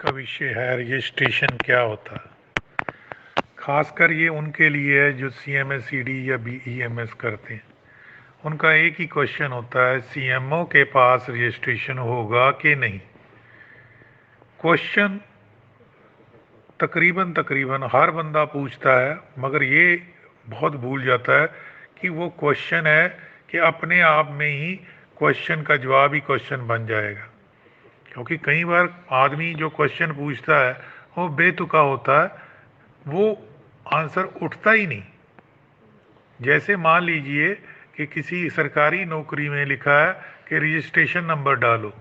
का विषय है रजिस्ट्रेशन क्या होता है। खासकर ये उनके लिए है जो CMS-CD या BEMS करते हैं। उनका एक ही क्वेश्चन होता है, CMO के पास रजिस्ट्रेशन होगा कि नहीं। क्वेश्चन तकरीबन हर बंदा पूछता है, मगर ये बहुत भूल जाता है कि वो क्वेश्चन है कि अपने आप में ही क्वेश्चन का जवाब ही क्वेश्चन बन जाएगा। क्योंकि कई बार आदमी जो क्वेश्चन पूछता है वो बेतुका होता है, वो आंसर उठता ही नहीं। जैसे मान लीजिए कि किसी सरकारी नौकरी में लिखा है कि रजिस्ट्रेशन नंबर डालो।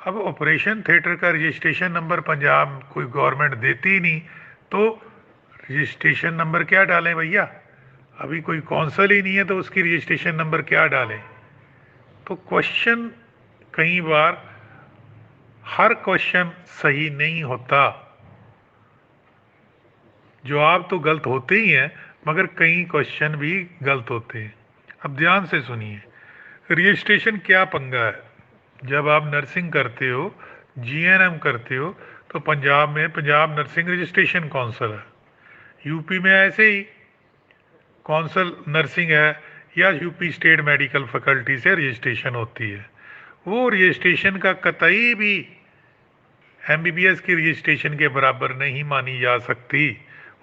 अब ऑपरेशन थिएटर का रजिस्ट्रेशन नंबर पंजाब कोई गवर्नमेंट देती ही नहीं, तो रजिस्ट्रेशन नंबर क्या डालें भैया। अभी कोई कौंसल ही नहीं है तो उसकी रजिस्ट्रेशन नंबर क्या डालें। तो क्वेश्चन कई बार हर क्वेश्चन सही नहीं होता, जवाब तो गलत होते ही हैं, मगर कई क्वेश्चन भी गलत होते हैं। अब ध्यान से सुनिए, रजिस्ट्रेशन क्या पंगा है। जब आप नर्सिंग करते हो, GNM करते हो, तो पंजाब में पंजाब नर्सिंग रजिस्ट्रेशन काउंसिल है। यूपी में ऐसे ही काउंसिल नर्सिंग है, या यूपी स्टेट मेडिकल फैकल्टी से रजिस्ट्रेशन होती है। वो रजिस्ट्रेशन का कतई भी MBBS की रजिस्ट्रेशन के बराबर नहीं मानी जा सकती।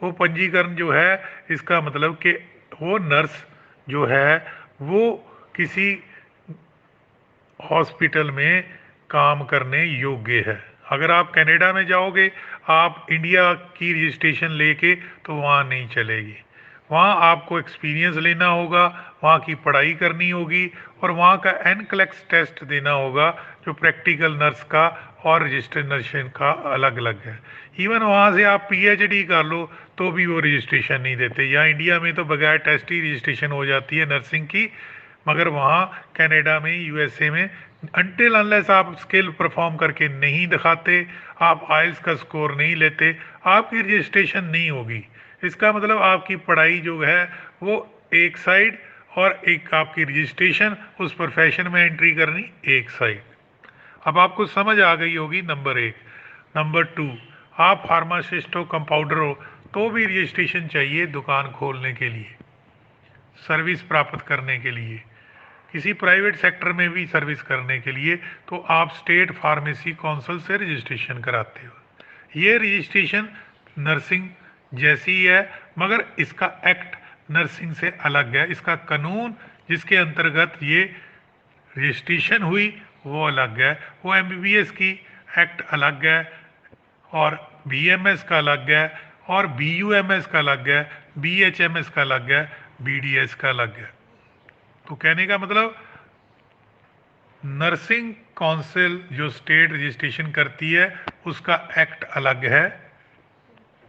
वो पंजीकरण जो है, इसका मतलब कि वो नर्स जो है वो किसी हॉस्पिटल में काम करने योग्य है। अगर आप कनाडा में जाओगे, आप इंडिया की रजिस्ट्रेशन लेके, तो वहाँ नहीं चलेगी। वहाँ आपको एक्सपीरियंस लेना होगा, वहाँ की पढ़ाई करनी होगी, और वहाँ का NCLEX टेस्ट देना होगा, जो प्रैक्टिकल नर्स का और रजिस्टर्ड नर्सिंग का अलग अलग है। इवन वहाँ से आप PhD कर लो तो भी वो रजिस्ट्रेशन नहीं देते। यहाँ इंडिया में तो बगैर टेस्ट ही रजिस्ट्रेशन हो जाती है नर्सिंग की, मगर वहाँ कनाडा में, USA में अनटिल अनलेस आप स्किल परफॉर्म करके नहीं दिखाते, आप आइल्स का स्कोर नहीं लेते, आपकी रजिस्ट्रेशन नहीं होगी। इसका मतलब आपकी पढ़ाई जो है वो एक साइड, और एक आपकी रजिस्ट्रेशन उस प्रोफेशन में एंट्री करनी एक साइड। अब आपको समझ आ गई होगी नंबर 1। नंबर 2, आप फार्मासिस्ट हो, कंपाउंडर हो, तो भी रजिस्ट्रेशन चाहिए दुकान खोलने के लिए, सर्विस प्राप्त करने के लिए, किसी प्राइवेट सेक्टर में भी सर्विस करने के लिए, तो आप स्टेट फार्मेसी काउंसिल से रजिस्ट्रेशन कराते हो। ये रजिस्ट्रेशन नर्सिंग जैसी ही है, मगर इसका एक्ट नर्सिंग से अलग है। इसका कानून जिसके अंतर्गत ये रजिस्ट्रेशन हुई वो अलग है। वो MBBS की एक्ट अलग है, और BMS का अलग है, और BUMS का अलग है, BHMS का अलग है, BDS का अलग है। तो कहने का मतलब, नर्सिंग काउंसिल जो स्टेट रजिस्ट्रेशन करती है उसका एक्ट अलग है,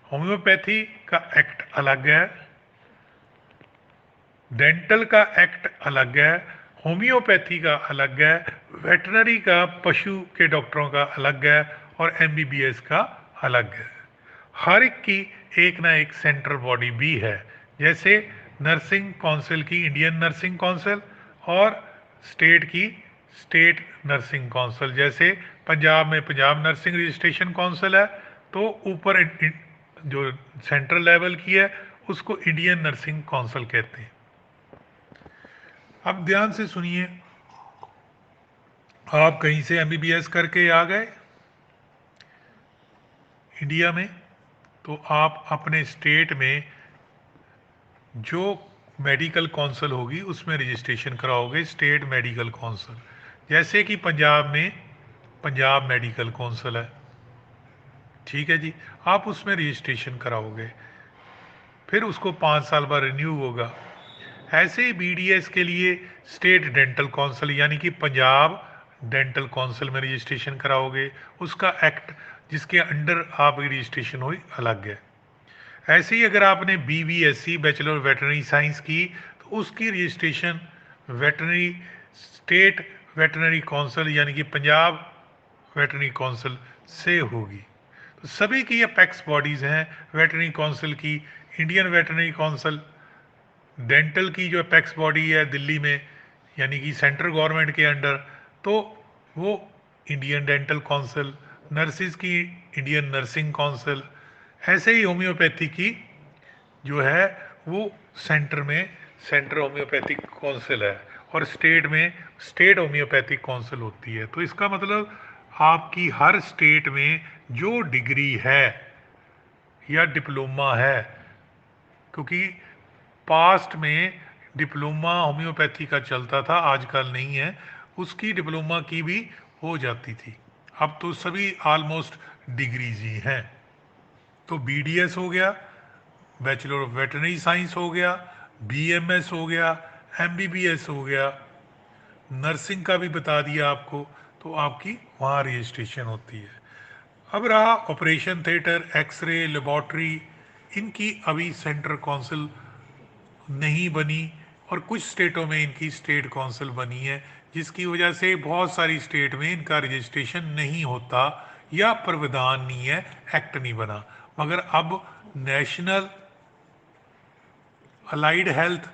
होम्योपैथी का एक्ट अलग है, डेंटल का एक्ट अलग है, होम्योपैथी का अलग है, वेटनरी का, पशु के डॉक्टरों का अलग है, और MBBS का अलग है। हर एक की एक ना एक सेंट्रल बॉडी भी है। जैसे नर्सिंग काउंसिल की इंडियन नर्सिंग काउंसिल, और स्टेट की स्टेट नर्सिंग काउंसिल। जैसे पंजाब में पंजाब नर्सिंग रजिस्ट्रेशन काउंसिल है, तो ऊपर जो सेंट्रल लेवल की है उसको इंडियन नर्सिंग काउंसिल कहते हैं। अब ध्यान से सुनिए, आप कहीं से MBBS करके आ गए इंडिया में, तो आप अपने स्टेट में जो मेडिकल काउंसिल होगी उसमें रजिस्ट्रेशन कराओगे, स्टेट मेडिकल काउंसिल। जैसे कि पंजाब में पंजाब मेडिकल काउंसिल है, ठीक है जी, आप उसमें रजिस्ट्रेशन कराओगे, फिर उसको 5 साल बाद रिन्यू होगा। ऐसे ही BDS के लिए स्टेट डेंटल काउंसिल यानी कि पंजाब डेंटल काउंसिल में रजिस्ट्रेशन कराओगे, उसका एक्ट जिसके अंडर आप रजिस्ट्रेशन हुई अलग है। ऐसे ही अगर आपने BVSC बैचलर वेटरनरी साइंस की, तो उसकी registration veterinary state veterinary council यानी कि पंजाब वेटरनरी काउंसिल से होगी। तो सभी की अपेक्स बॉडीज़ हैं वेटरनरी काउंसिल की, इंडियन वेटरनरी काउंसिल, डेंटल की जो अपेक्स बॉडी है दिल्ली में यानी कि सेंट्रल गवर्नमेंट के अंडर, तो वो इंडियन डेंटल काउंसिल, नर्सिस की इंडियन नर्सिंग काउंसिल, ऐसे ही होम्योपैथी की जो है वो सेंटर में सेंट्रल होम्योपैथिक काउंसिल है, और स्टेट में स्टेट होम्योपैथिक काउंसिल होती है। तो इसका मतलब आपकी हर स्टेट में जो डिग्री है या डिप्लोमा है, क्योंकि पास्ट में डिप्लोमा होम्योपैथी का चलता था, आजकल नहीं है, उसकी डिप्लोमा की भी हो जाती थी। अब तो सभी ऑलमोस्ट डिग्रीज ही हैं। तो बीडीएस हो गया, बैचलर ऑफ वेटरनरी साइंस हो गया, बीएमएस हो गया, एमबीबीएस हो गया, नर्सिंग का भी बता दिया आपको। तो आपकी वहाँ रजिस्ट्रेशन होती है। अब रहा ऑपरेशन थिएटर, एक्सरे, लेबॉर्ट्री, इनकी अभी सेंट्रल काउंसिल नहीं बनी, और कुछ स्टेटों में इनकी स्टेट काउंसिल बनी है, जिसकी वजह से बहुत सारी स्टेट में इनका रजिस्ट्रेशन नहीं होता या प्रावधान नहीं है, एक्ट नहीं बना। मगर अब नेशनल अलाइड हेल्थ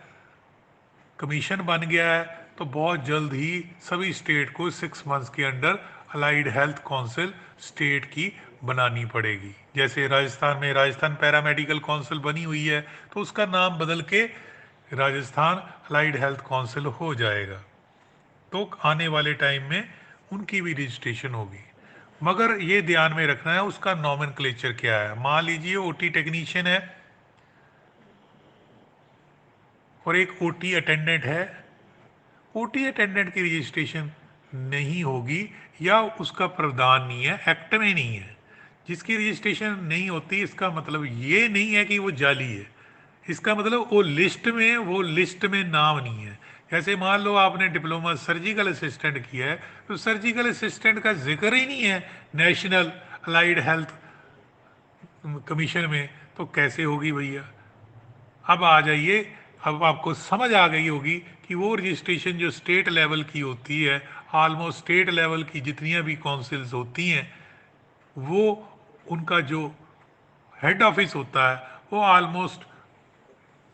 कमीशन बन गया है, तो बहुत जल्द ही सभी स्टेट को 6 मंथ्स के under allied health council state की बनानी पड़ेगी। जैसे राजस्थान में राजस्थान पैरामेडिकल काउंसिल बनी हुई है, तो उसका नाम बदल के राजस्थान अलाइड हेल्थ काउंसिल हो जाएगा। तो आने वाले टाइम में उनकी भी रजिस्ट्रेशन होगी। मगर ये ध्यान में रखना है उसका नॉमेनक्लेचर क्या है। मान लीजिए ओटी टेक्नीशियन है और एक ओटी अटेंडेंट है, ओटी अटेंडेंट की रजिस्ट्रेशन नहीं होगी या उसका प्रावधान नहीं है, एक्ट में नहीं है। जिसकी रजिस्ट्रेशन नहीं होती इसका मतलब ये नहीं है कि वो जाली है, इसका मतलब वो लिस्ट में नाम नहीं है। जैसे मान लो आपने डिप्लोमा सर्जिकल असिस्टेंट किया है, तो सर्जिकल असिस्टेंट का जिक्र ही नहीं है नेशनल अलाइड हेल्थ कमीशन में, तो कैसे होगी भैया। अब आ जाइए, अब आपको समझ आ गई होगी कि वो रजिस्ट्रेशन जो स्टेट लेवल की होती है, ऑलमोस्ट स्टेट लेवल की जितनी भी काउंसिल्स होती हैं, वो उनका जो हेड ऑफिस होता है वो ऑलमोस्ट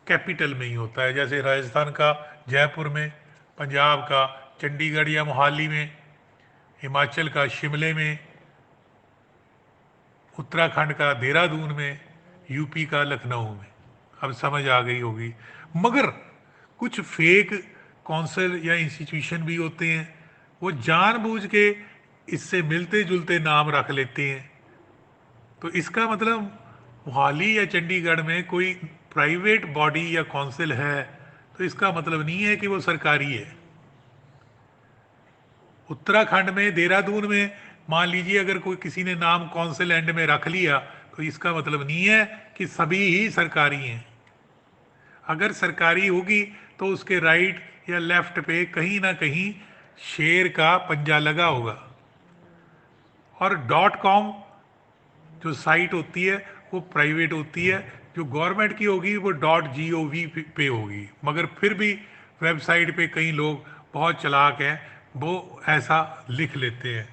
कैपिटल में ही होता है। जैसे राजस्थान का जयपुर में, पंजाब का चंडीगढ़ या मोहाली में, हिमाचल का शिमले में, उत्तराखंड का देहरादून में, यूपी का लखनऊ में। अब समझ आ गई होगी। मगर कुछ फेक कौंसिल या इंस्टीट्यूशन भी होते हैं, वो जानबूझ के इससे मिलते जुलते नाम रख लेते हैं। तो इसका मतलब मोहाली या चंडीगढ़ में कोई प्राइवेट बॉडी या कौंसिल है, तो इसका मतलब नहीं है कि वो सरकारी है। उत्तराखंड में देहरादून में मान लीजिए अगर कोई किसी ने नाम कौंसिल एंड में रख लिया, तो इसका मतलब नहीं है कि सभी ही सरकारी हैं। अगर सरकारी होगी तो उसके राइट या लेफ्ट पे कहीं ना कहीं शेर का पंजा लगा होगा। और डॉट कॉम जो साइट होती है वो प्राइवेट होती है, जो गवर्नमेंट की होगी वो .gov पे होगी। मगर फिर भी वेबसाइट पे कई लोग बहुत चालाक हैं, वो ऐसा लिख लेते हैं।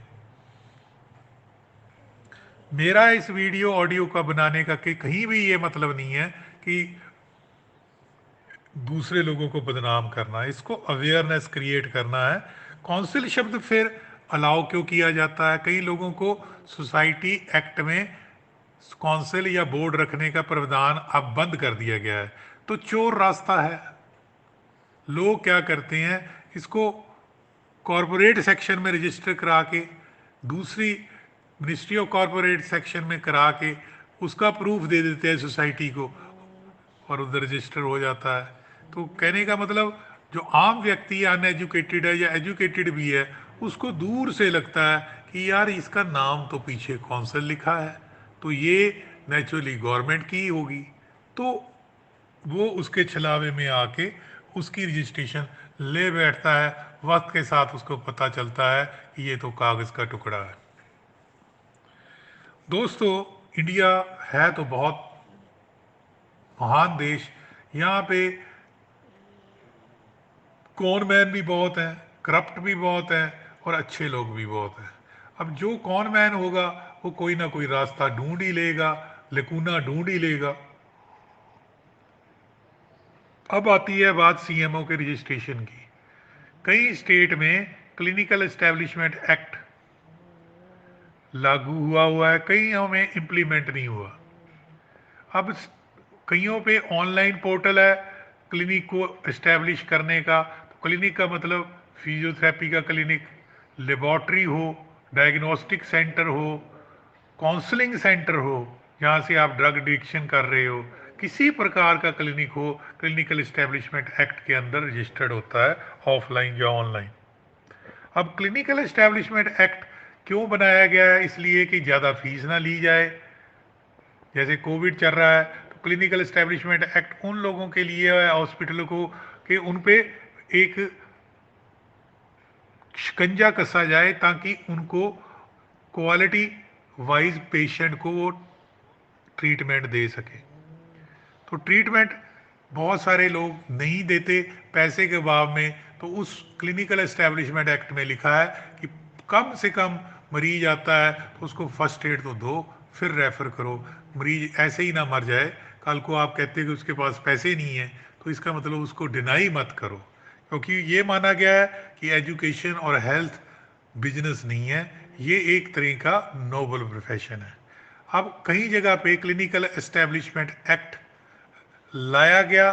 मेरा इस वीडियो ऑडियो का बनाने का कि कहीं भी ये मतलब नहीं है कि दूसरे लोगों को बदनाम करना है, इसको अवेयरनेस क्रिएट करना है। काउंसिल शब्द फिर अलाउ क्यों किया जाता है? कई लोगों को सोसाइटी एक्ट में काउंसिल या बोर्ड रखने का प्रावधान अब बंद कर दिया गया है, तो चोर रास्ता है। लोग क्या करते हैं, इसको कॉरपोरेट सेक्शन में रजिस्टर करा के, दूसरी मिनिस्ट्री ऑफ कॉरपोरेट सेक्शन में करा के उसका प्रूफ दे देते हैं सोसाइटी को, और उधर रजिस्टर हो जाता है। तो कहने का मतलब जो आम व्यक्ति अनएजुकेटेड है या एजुकेटेड भी है, उसको दूर से लगता है कि यार इसका नाम तो पीछे कौंसिल लिखा है, तो ये नेचुरली गवर्नमेंट की ही होगी। तो वो उसके छलावे में आके उसकी रजिस्ट्रेशन ले बैठता है। वक्त के साथ उसको पता चलता है कि ये तो कागज़ का टुकड़ा है। दोस्तों, इंडिया है तो बहुत महान देश, यहाँ पे कौन मैन भी बहुत हैं, करप्ट भी बहुत हैं, और अच्छे लोग भी बहुत हैं। अब जो कौन मैन होगा वो कोई ना कोई रास्ता ढूंढ ही लेगा, लकूना ढूंढ ही लेगा। अब आती है बात सीएमओ के रजिस्ट्रेशन की। कई स्टेट में क्लिनिकल एस्टेब्लिशमेंट एक्ट लागू हुआ है, कईयों में इम्प्लीमेंट नहीं हुआ। अब कईयों पे ऑनलाइन पोर्टल है क्लिनिक को इस्टेब्लिश करने का। तो क्लिनिक का मतलब फिजियोथेरेपी का क्लिनिक, लेबॉर्ट्री हो, डायग्नोस्टिक सेंटर हो, काउंसलिंग सेंटर हो जहाँ से आप ड्रग एडिक्शन कर रहे हो, किसी प्रकार का क्लिनिक हो, क्लिनिकल इस्टेब्लिशमेंट एक्ट के अंदर रजिस्टर्ड होता है, ऑफलाइन या ऑनलाइन। अब क्लिनिकल इस्टेब्लिशमेंट एक्ट क्यों बनाया गया है? इसलिए कि ज़्यादा फीस ना ली जाए। जैसे कोविड चल रहा है तो क्लिनिकल इस्टेब्लिशमेंट एक्ट उन लोगों के लिए है, हॉस्पिटलों को, कि उन पे एक शिकंजा कसा जाए ताकि उनको क्वालिटी वाइज पेशेंट को वो ट्रीटमेंट दे सके। तो ट्रीटमेंट बहुत सारे लोग नहीं देते पैसे के अभाव में। तो उस क्लिनिकल एस्टेब्लिशमेंट एक्ट में लिखा है कि कम से कम मरीज आता है तो उसको फर्स्ट एड तो दो, फिर रेफर करो। मरीज ऐसे ही ना मर जाए, कल को आप कहते हैं कि उसके पास पैसे नहीं है, तो इसका मतलब उसको डिनाई मत करो। क्योंकि ये माना गया है कि एजुकेशन और हेल्थ बिजनेस नहीं है, ये एक तरह का नोबल प्रोफेशन है। अब कई जगह पे क्लिनिकल एस्टेब्लिशमेंट एक्ट लाया गया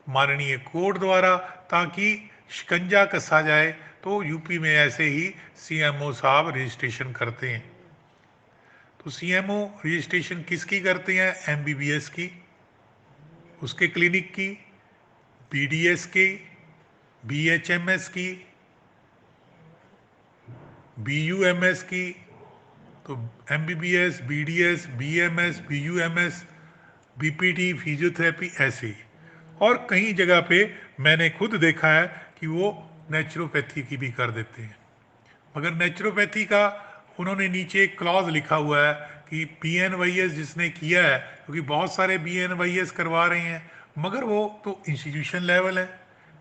माननीय कोर्ट द्वारा ताकि शिकंजा कसा जाए। तो यूपी में ऐसे ही सीएमओ साहब रजिस्ट्रेशन करते हैं। तो सीएमओ रजिस्ट्रेशन किसकी करते हैं? एमबीबीएस की, उसके क्लिनिक की, बीडीएस की, बीएचएमएस की, बीयूएमएस की। तो MBBS, BDS, BMS, BUMS, BPT, physiotherapy, ऐसे ही। और कई जगह पे मैंने खुद देखा है कि वो नेचुरोपैथी की भी कर देते हैं। मगर नेचुरोपैथी का उन्होंने नीचे एक क्लॉज लिखा हुआ है कि बीएनवाईएस जिसने किया है, क्योंकि बहुत सारे बीएनवाईएस करवा रहे हैं, मगर वो तो इंस्टीट्यूशन लेवल है।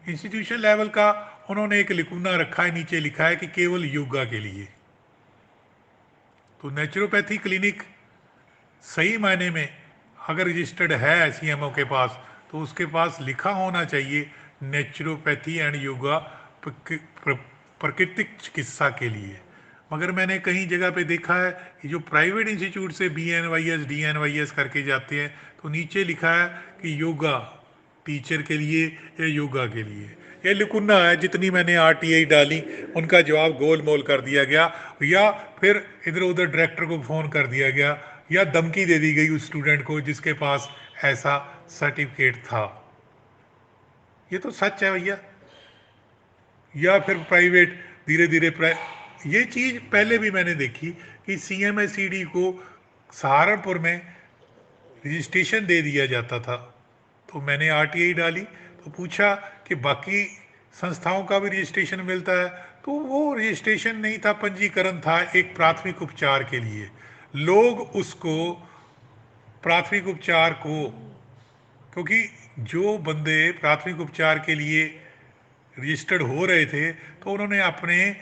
इंस्टीट्यूशन लेवल का उन्होंने एक लिकुना रखा है, नीचे लिखा है कि केवल योगा के लिए। तो नेचुरोपैथी क्लिनिक सही मायने में अगर रजिस्टर्ड है सीएमओ के पास, तो उसके पास लिखा होना चाहिए नेचुरोपैथी एंड योगा प्राकृतिक चिकित्सा के लिए। मगर मैंने कई जगह पे देखा है कि जो प्राइवेट इंस्टीट्यूट से बीएनवाईएस डीएनवाईएस करके जाते हैं, तो नीचे लिखा है कि योगा टीचर के लिए या योगा के लिए। ये लिकुन्ना है, जितनी मैंने आरटीआई डाली उनका जवाब गोल मोल कर दिया गया, या फिर इधर उधर डायरेक्टर को फ़ोन कर दिया गया, या धमकी दे दी गई उस स्टूडेंट को जिसके पास ऐसा सर्टिफिकेट था। ये तो सच है भैया। या फिर प्राइवेट धीरे धीरे ये चीज़ पहले भी मैंने देखी कि सीएमएसईडी को सहारनपुर में रजिस्ट्रेशन दे दिया जाता था। तो मैंने आरटीआई डाली तो पूछा कि बाकी संस्थाओं का भी रजिस्ट्रेशन मिलता है, तो वो रजिस्ट्रेशन नहीं था, पंजीकरण था एक प्राथमिक उपचार के लिए। लोग उसको प्राथमिक उपचार को, क्योंकि जो बंदे प्राथमिक उपचार के लिए रजिस्टर्ड हो रहे थे, तो उन्होंने अपने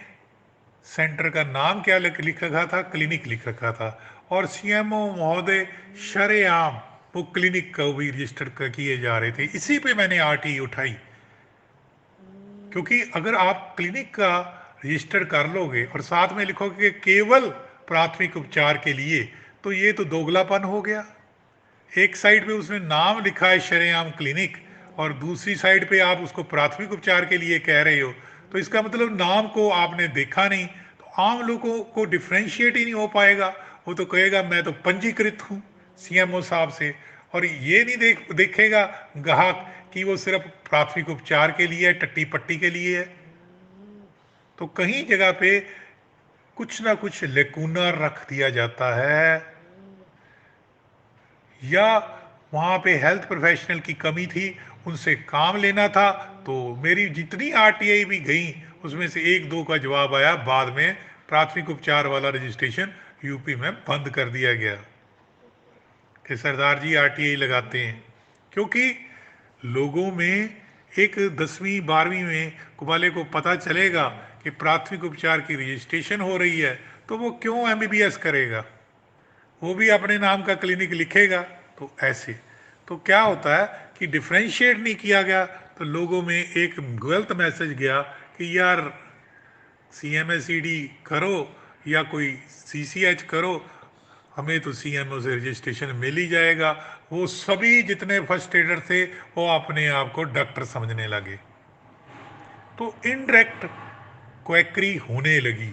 सेंटर का नाम क्या लिख रखा था? क्लिनिक लिख रखा था। और सीएमओ महोदय शरेआम वो क्लिनिक को भी रजिस्टर किए जा रहे थे। इसी पे मैंने आरटी उठाई, क्योंकि अगर आप क्लिनिक का रजिस्टर कर लोगे और साथ में लिखोगे कि केवल प्राथमिक उपचार के लिए, तो ये तो दोगलापन हो गया। एक साइड पे उसने नाम लिखा है शरेआम क्लिनिक, और दूसरी साइड पे आप उसको प्राथमिक उपचार के लिए कह रहे हो। तो इसका मतलब नाम को आपने देखा नहीं। तो आम लोगों को डिफ्रेंशिएट ही नहीं हो पाएगा। वो तो कहेगा मैं तो पंजीकृत हूँ सीएमओ साहब से, और ये नहीं देखेगा ग्राहक कि वो सिर्फ प्राथमिक उपचार के लिए है, टट्टी पट्टी के लिए है। तो कहीं जगह पे कुछ ना कुछ लेकुना रख दिया जाता है, या वहाँ पे हेल्थ प्रोफेशनल की कमी थी, उनसे काम लेना था। तो मेरी जितनी आरटीआई भी गई उसमें से एक दो का जवाब आया बाद में, प्राथमिक उपचार वाला रजिस्ट्रेशन यूपी में बंद कर दिया गया कि सरदार जी आरटीआई लगाते हैं। क्योंकि लोगों में एक 10वीं 12वीं में वाले को पता चलेगा कि प्राथमिक उपचार की रजिस्ट्रेशन हो रही है, तो वो क्यों एमबीबीएस करेगा? वो भी अपने नाम का क्लिनिक लिखेगा। तो ऐसे तो क्या होता है कि डिफ्रेंशिएट नहीं किया गया, तो लोगों में एक गलत मैसेज गया कि यार सीएमएसईडी करो या कोई CCH करो, हमें तो CMO से रजिस्ट्रेशन मिल ही जाएगा। वो सभी जितने फर्स्ट एडर थे वो अपने आप को डॉक्टर समझने लगे, तो इनडायरेक्ट क्वैकरी होने लगी।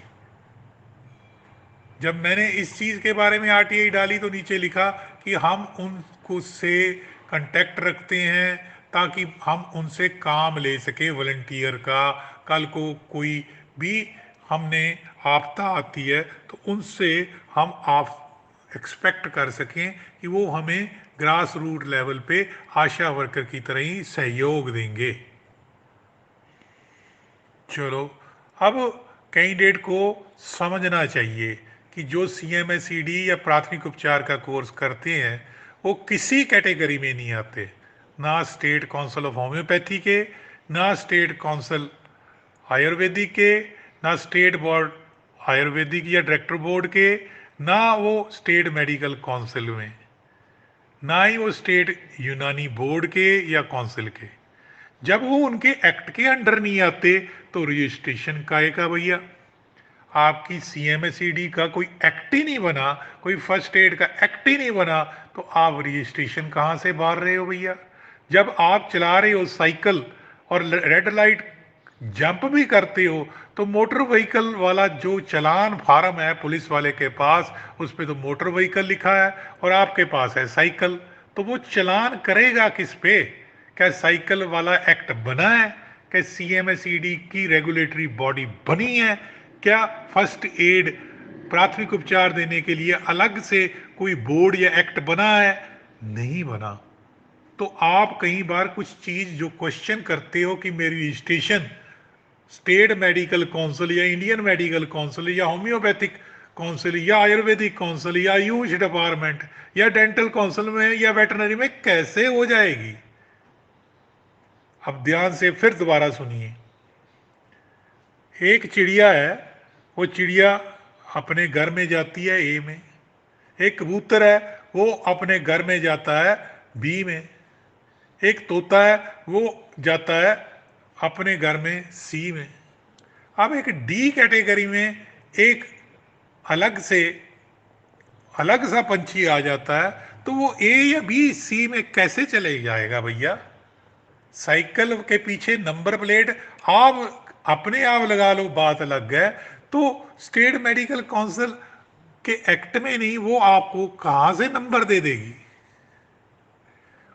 जब मैंने इस चीज़ के बारे में RTI डाली तो नीचे लिखा कि हम उनको से कांटेक्ट रखते हैं ताकि हम उनसे काम ले सके वॉलंटियर का। कल को कोई भी हमने आपदा आती है तो उनसे हम आप एक्सपेक्ट कर सकें कि वो हमें ग्रास रूट लेवल पे आशा वर्कर की तरह ही सहयोग देंगे। चलो, अब कैंडिडेट को समझना चाहिए कि जो CMSED या प्राथमिक उपचार का कोर्स करते हैं वो किसी कैटेगरी में नहीं आते, ना स्टेट काउंसिल ऑफ होम्योपैथी के, ना स्टेट काउंसिल आयुर्वेदिक के, ना स्टेट बोर्ड आयुर्वेदिक या डायरेक्टर बोर्ड के, ना वो स्टेट मेडिकल काउंसिल में, ना ही वो स्टेट यूनानी बोर्ड के या काउंसिल के। जब वो उनके एक्ट के अंडर नहीं आते तो रजिस्ट्रेशन काहे का भैया? आपकी CMSED का कोई एक्ट ही नहीं बना, कोई फर्स्ट एड का एक्ट ही नहीं बना, तो आप रजिस्ट्रेशन कहाँ से भर रहे हो भैया? जब आप चला रहे हो साइकिल और रेड लाइट जंप भी करते हो तो मोटर व्हीकल वाला जो चलान फार्म है पुलिस वाले के पास, उस पर तो मोटर व्हीकल लिखा है और आपके पास है साइकिल, तो वो चलान करेगा किस पे? क्या साइकिल वाला एक्ट बना है? क्या CMSED की रेगुलेटरी बॉडी बनी है? क्या फर्स्ट एड प्राथमिक उपचार देने के लिए अलग से कोई बोर्ड या एक्ट बना है? नहीं बना। तो आप कई बार कुछ चीज जो क्वेश्चन करते हो कि मेरी रजिस्ट्रेशन स्टेट मेडिकल काउंसिल या इंडियन मेडिकल काउंसिल या होम्योपैथिक काउंसिल या आयुर्वेदिक काउंसिल या आयुष डिपार्टमेंट या डेंटल काउंसिल में या वेटनरी में कैसे हो जाएगी? अब ध्यान से फिर दोबारा सुनिए। एक चिड़िया है, वो चिड़िया अपने घर में जाती है A में। एक कबूतर है, वो अपने घर में जाता है B में। एक तोता है, वो जाता है अपने घर में C में। अब एक D कैटेगरी में एक अलग से अलग सा पंछी आ जाता है, तो वो A या B C में कैसे चले जाएगा भैया? साइकिल के पीछे नंबर प्लेट आप अपने आप लगा लो, बात अलग है। तो स्टेट मेडिकल काउंसिल के एक्ट में नहीं, वो आपको कहां से नंबर दे देगी?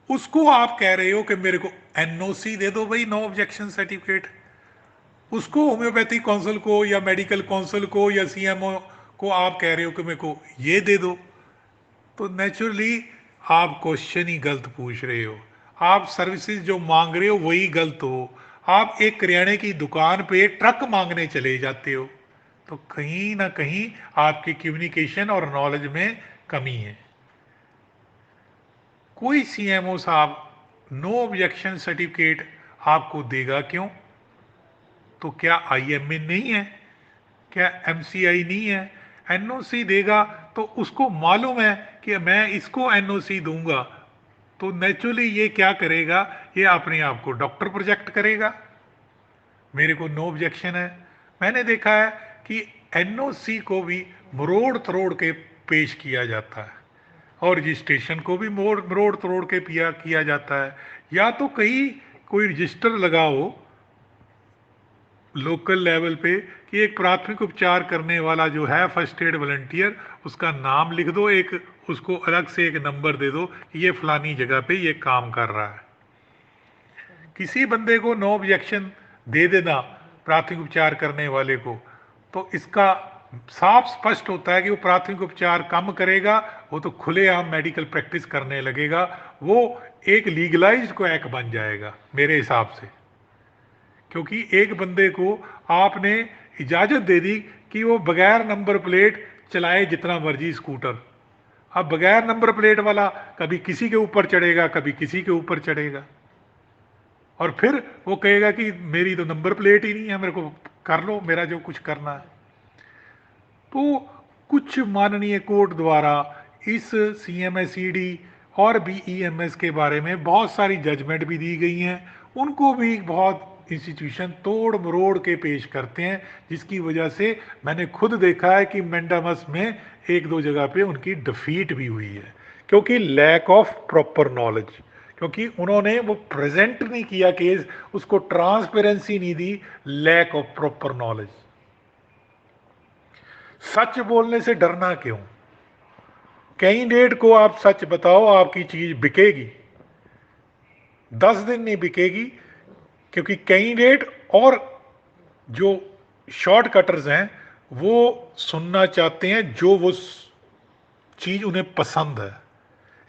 उसको आप कह रहे हो कि मेरे को NOC दे दो भाई, नो ऑब्जेक्शन सर्टिफिकेट। उसको होम्योपैथिक काउंसिल को या मेडिकल काउंसिल को या CMO को आप कह रहे हो कि मेरे को ये दे दो। तो नेचुरली आप क्वेश्चन ही गलत पूछ रहे हो, आप सर्विसेज जो मांग रहे हो वही गलत हो। आप एक किराने की दुकान पे ट्रक मांगने चले जाते हो, तो कहीं ना कहीं आपकी कम्युनिकेशन और नॉलेज में कमी है। कोई CMO साहब नो ऑब्जेक्शन सर्टिफिकेट आपको देगा क्यों? तो क्या IMA नहीं है? क्या MCI नहीं है? NOC देगा तो उसको मालूम है कि मैं इसको NOC दूंगा, तो नेचुरली ये क्या करेगा? ये अपने आप को डॉक्टर प्रोजेक्ट करेगा। मेरे को नो ऑब्जेक्शन है। मैंने देखा है कि NOC को भी मरोड़ तरोड़ के पेश किया जाता है और रजिस्ट्रेशन को भी मरोड़ तरोड़ के किया जाता है। या तो कहीं कोई रजिस्टर लगाओ लोकल लेवल पे कि एक प्राथमिक उपचार करने वाला जो है फर्स्ट एड वॉलंटियर, उसका नाम लिख दो, एक उसको अलग से एक नंबर दे दो कि ये फलानी जगह पे ये काम कर रहा है। किसी बंदे को नो ऑब्जेक्शन दे देना प्राथमिक उपचार करने वाले को, तो इसका साफ स्पष्ट होता है कि वो प्राथमिक उपचार कम करेगा, वो तो खुलेआम मेडिकल प्रैक्टिस करने लगेगा, वो एक लीगलाइज्ड को एक बन जाएगा मेरे हिसाब से। क्योंकि एक बंदे को आपने इजाजत दे दी कि वो बगैर नंबर प्लेट चलाए जितना मर्जी स्कूटर। अब बगैर नंबर प्लेट वाला कभी किसी के ऊपर चढ़ेगा, कभी किसी के ऊपर चढ़ेगा, और फिर वो कहेगा कि मेरी तो नंबर प्लेट ही नहीं है, मेरे को कर लो मेरा जो कुछ करना है। तो कुछ माननीय कोर्ट द्वारा इस CMSED और BEMS के बारे में बहुत सारी जजमेंट भी दी गई हैं, उनको भी बहुत इंस्टीट्यूशन तोड़ मरोड़ के पेश करते हैं, जिसकी वजह से मैंने खुद देखा है कि मैंडामस में एक दो जगह पे उनकी डिफीट भी हुई है, क्योंकि लैक ऑफ प्रॉपर नॉलेज, क्योंकि उन्होंने वो प्रेजेंट नहीं किया केस, उसको ट्रांसपेरेंसी नहीं दी, लैक ऑफ प्रॉपर नॉलेज। सच बोलने से डरना क्यों? कैंडिडेट को आप सच बताओ, आपकी चीज बिकेगी, 10 दिन नहीं बिकेगी, क्योंकि कैंडिडेट और जो शॉर्ट कटर्स हैं वो सुनना चाहते हैं जो वो चीज उन्हें पसंद है।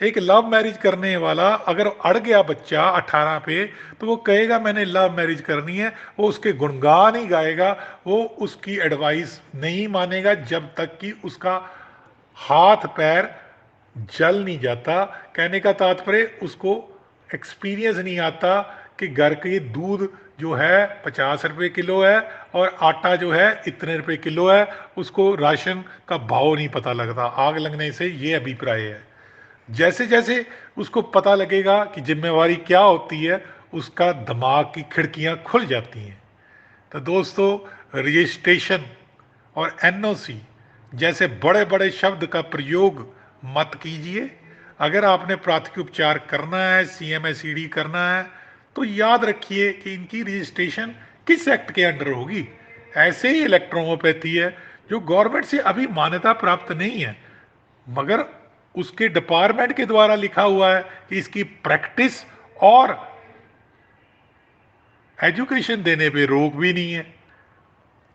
एक लव मैरिज करने वाला अगर अड़ गया बच्चा 18 पे, तो वो कहेगा मैंने लव मैरिज करनी है, वो उसके गुणगान ही गाएगा, वो उसकी एडवाइस नहीं मानेगा जब तक कि उसका हाथ पैर जल नहीं जाता। कहने का तात्पर्य उसको एक्सपीरियंस नहीं आता कि घर के दूध जो है 50 रुपये किलो है और आटा जो है इतने रुपए किलो है, उसको राशन का भाव नहीं पता लगता। आग लगने से ये अभिप्राय है। जैसे जैसे उसको पता लगेगा कि जिम्मेवारी क्या होती है, उसका दिमाग की खिड़कियां खुल जाती हैं। तो दोस्तों, रजिस्ट्रेशन और एनओसी जैसे बड़े बड़े शब्द का प्रयोग मत कीजिए। अगर आपने प्राथमिक उपचार करना है, सीएमएसईडी करना है, तो याद रखिए कि इनकी रजिस्ट्रेशन किस एक्ट के अंडर होगी। ऐसे ही इलेक्ट्रोहोम्योपैथी है जो गवर्नमेंट से अभी मान्यता प्राप्त नहीं है, मगर उसके डिपार्टमेंट के द्वारा लिखा हुआ है कि इसकी प्रैक्टिस और एजुकेशन देने पे रोक भी नहीं है।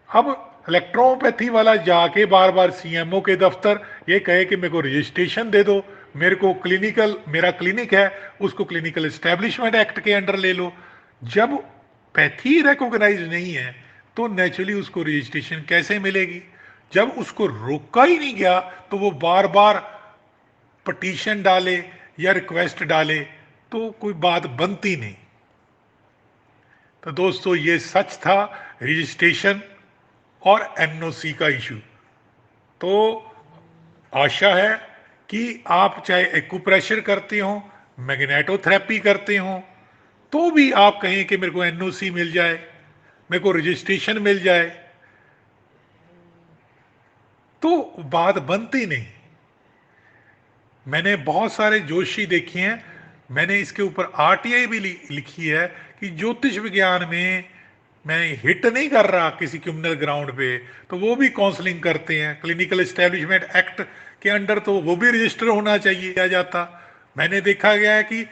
अब इलेक्ट्रोपैथी वाला जाके बार बार सीएमओ के दफ्तर ये कहे कि मेरे को रजिस्ट्रेशन दे दो, मेरे को क्लिनिकल, मेरा क्लिनिक है उसको क्लिनिकल एस्टेब्लिशमेंट एक्ट के अंडर ले लो। जब पैथी रिकॉग्नाइज नहीं है तो नेचुरली उसको रजिस्ट्रेशन कैसे मिलेगी? जब उसको रोका ही नहीं गया तो वो बार बार पटिशन डाले या रिक्वेस्ट डाले तो कोई बात बनती नहीं। तो दोस्तों, ये सच था रजिस्ट्रेशन और एनओसी का इशू। तो आशा है कि आप चाहे एक्यूप्रेशर करते हो, मैग्नेटोथेरेपी करते हो, तो भी आप कहें कि मेरे को एनओसी मिल जाए, मेरे को रजिस्ट्रेशन मिल जाए, तो बात बनती नहीं। मैंने बहुत सारे जोशी देखे हैं, मैंने इसके ऊपर आरटीआई भी लिखी है कि ज्योतिष विज्ञान में मैं हिट नहीं कर रहा किसी क्रिमिनल ग्राउंड पे, तो वो भी काउंसलिंग करते हैं। क्लिनिकल एस्टेब्लिशमेंट एक्ट के अंडर तो वो भी रजिस्टर होना चाहिए किया जाता। मैंने देखा गया है कि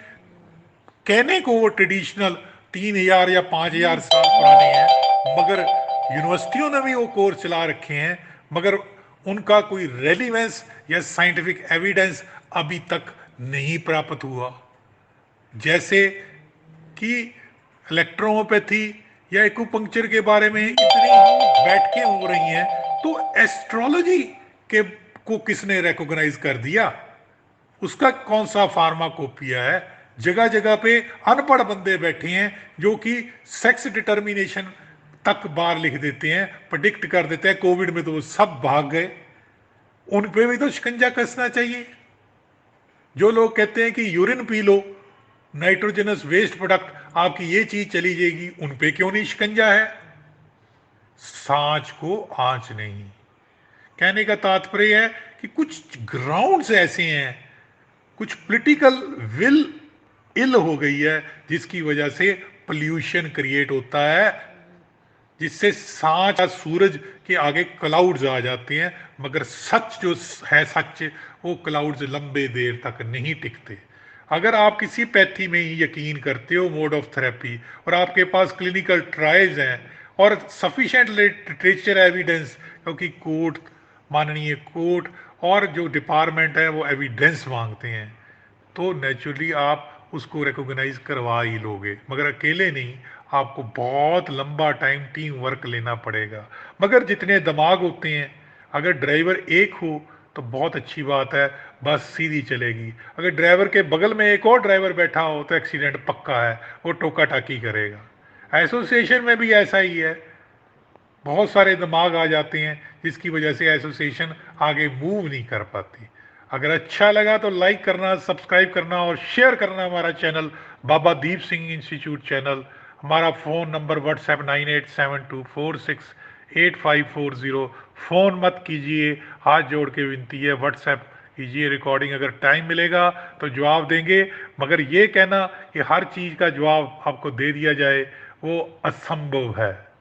कहने को वो ट्रेडिशनल 3,000 या 5,000 साल पुराने हैं, मगर यूनिवर्सिटियों ने भी वो कोर्स चला रखे हैं, मगर उनका कोई रेलिवेंस या साइंटिफिक एविडेंस अभी तक नहीं प्राप्त हुआ। जैसे कि इलेक्ट्रोहोम्योपैथी या एक्यूपंक्चर के बारे में इतनी बैठकें हो रही हैं, तो एस्ट्रोलॉजी के को किसने रिकॉग्नाइज कर दिया? उसका कौन सा फार्माकोपिया है? जगह जगह पे अनपढ़ बंदे बैठे हैं जो कि सेक्स डिटर्मिनेशन तक बार लिख देते हैं, प्रिडिक्ट कर देते हैं। कोविड में तो वो सब भाग गए, उन पे भी तो शिकंजा कसना चाहिए। जो लोग कहते हैं कि urine P low, nitrogenous waste product आपकी ये चीज चली जाएगी, उन पे क्यों नहीं शिकंजा है? सांच को आंच नहीं। कहने का तात्पर्य है कि कुछ ग्राउंड्स ऐसे हैं, कुछ पॉलिटिकल विल इल हो गई है, जिसकी वजह से पोल्यूशन क्रिएट होता है, जिससे सांच या सूरज के आगे क्लाउड्स आ जाते हैं, मगर सच जो है सच, वो क्लाउड्स लंबे देर तक नहीं टिकते। अगर आप किसी पैथी में ही यकीन करते हो, मोड ऑफ थेरेपी, और आपके पास क्लिनिकल ट्रायल्स हैं और सफिशिएंट लिटरेचर एविडेंस, क्योंकि कोर्ट, माननीय कोर्ट और जो डिपार्टमेंट है वो एविडेंस मांगते हैं, तो नेचुरली आप उसको रिकॉग्नाइज करवा ही लोगे, मगर अकेले नहीं, आपको बहुत लंबा टाइम टीम वर्क लेना पड़ेगा। मगर जितने दिमाग होते हैं, अगर ड्राइवर एक हो तो बहुत अच्छी बात है, बस सीधी चलेगी। अगर ड्राइवर के बगल में एक और ड्राइवर बैठा हो तो एक्सीडेंट पक्का है, वो टोका टाकी करेगा। एसोसिएशन में भी ऐसा ही है, बहुत सारे दिमाग आ जाते हैं, जिसकी वजह से एसोसिएशन आगे मूव नहीं कर पाती। अगर अच्छा लगा तो लाइक करना, सब्सक्राइब करना और शेयर करना हमारा channel, Baba Deep Singh institute channel. हमारा फ़ोन नंबर व्हाट्सएप 9872468540। फ़ोन मत कीजिए, हाथ जोड़ के विनती है, व्हाट्सएप कीजिए। रिकॉर्डिंग अगर टाइम मिलेगा तो जवाब देंगे, मगर ये कहना कि हर चीज़ का जवाब आपको दे दिया जाए वो असंभव है।